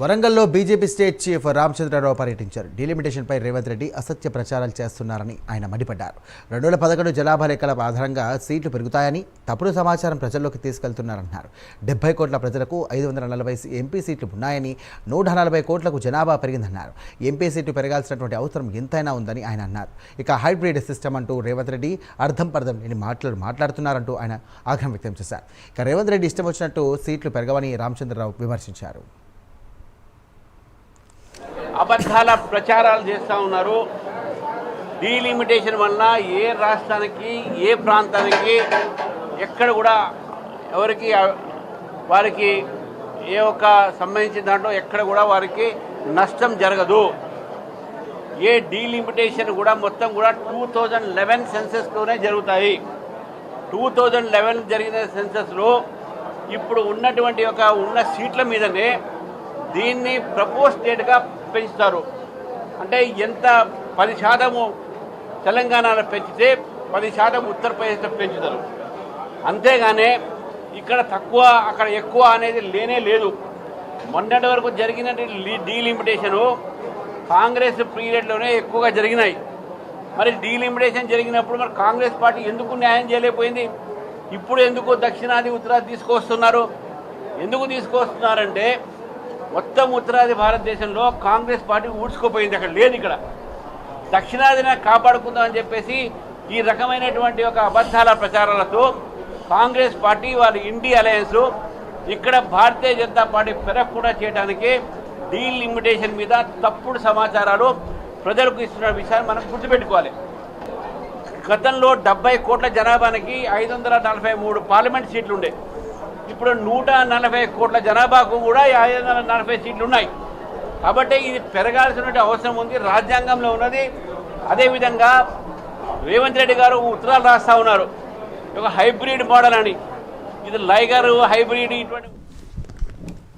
వరంగల్లో BJP state chief Ramachandra Rao పర్యటించారు. డీలిమిటేషన్పై రేవంత్ రెడ్డి అసత్య ప్రచారాలు చేస్తున్నారని ఆయన మండిపడ్డారు. 2011 జనాభా లెక్కల ఆధారంగా సీట్లు పెరుగుతాయని తప్పుడు సమాచారం ప్రజల్లోకి తీసుకెళ్తున్నారన్నారు. 70 కోట్ల ప్రజలకు 540 ఎంపీ సీట్లు ఉన్నాయని, 140 కోట్లకు జనాభా పెరిగిందన్నారు. ఎంపీ సీట్లు పెరగాల్సినటువంటి అవసరం ఎంతైనా ఉందని ఆయన అన్నారు. ఇక హైబ్రిడ్ సిస్టమ్ అంటూ రేవంత్ రెడ్డి అర్థం పర్థం లేని మాట్లాడుతున్నారంటూ ఆయన ఆగ్రహం వ్యక్తం చేశారు. ఇక రేవంత్ రెడ్డి ఇష్టం వచ్చినట్టు సీట్లు పెరగవని రామచంద్రరావు విమర్శించారు. అబద్ధాల ప్రచారాలు చేస్తూ ఉన్నారు. డీలిమిటేషన్ వల్ల ఏ రాష్ట్రానికి ఏ ప్రాంతానికి ఎక్కడ కూడా ఎవరికి వారికి ఏ ఒక్క సంబంధించిన దాంట్లో ఎక్కడ కూడా వారికి నష్టం జరగదు. ఏ డీలిమిటేషన్ కూడా మొత్తం కూడా 2011 సెన్సెస్లోనే జరుగుతాయి. 2011 జరిగిన సెన్సెస్లో ఇప్పుడు ఉన్నటువంటి ఉన్న సీట్ల మీదనే దీన్ని ప్రపోర్షనేట్గా పెంచుతారు. అంటే ఎంత 10% తెలంగాణలో పెంచితే 10% ఉత్తరప్రదేశ్లో పెంచుతారు. అంతేగానే ఇక్కడ తక్కువ అక్కడ ఎక్కువ అనేది లేనే లేదు. మొన్నటి వరకు జరిగిన డీలిమిటేషను కాంగ్రెస్ పీరియడ్లోనే ఎక్కువగా జరిగినాయి. మరి డీలిమిటేషన్ జరిగినప్పుడు మరి కాంగ్రెస్ పార్టీ ఎందుకు న్యాయం చేయలేకపోయింది? ఇప్పుడు ఎందుకు దక్షిణాది ఉత్తరాది తీసుకొస్తున్నారు? ఎందుకు తీసుకొస్తున్నారంటే మొత్తం ఉత్తరాది భారతదేశంలో కాంగ్రెస్ పార్టీ ఊడ్చుకుపోయింది, అక్కడ లేదు. ఇక్కడ దక్షిణాదిని కాపాడుకుందామని చెప్పేసి ఈ రకమైనటువంటి అబద్ధాల ప్రచారాలతో కాంగ్రెస్ పార్టీ వాళ్ళ ఇండియా అలయన్స్ ఇక్కడ భారతీయ జనతా పార్టీ పెరగకుండా చేయడానికి డీలిమిటేషన్ మీద తప్పుడు సమాచారాలు ప్రజలకు ఇస్తున్న విషయాన్ని మనం గుర్తుపెట్టుకోవాలి. గతంలో 70 కోట్ల జనాభానికి 543 పార్లమెంట్ సీట్లు ఉండే. ఇప్పుడు 140 కోట్ల జనాభాకు కూడా 540 సీట్లు ఉన్నాయి. కాబట్టి ఇది పెరగాల్సిన అవసరం ఉంది, రాజ్యాంగంలో ఉన్నది. అదేవిధంగా రేవంత్ రెడ్డి గారు ఉత్తరాలు రాస్తూ ఉన్నారు, ఒక హైబ్రిడ్ మోడల్ అని. ఇది లైగర్ హైబ్రిడ్ ఇటువంటి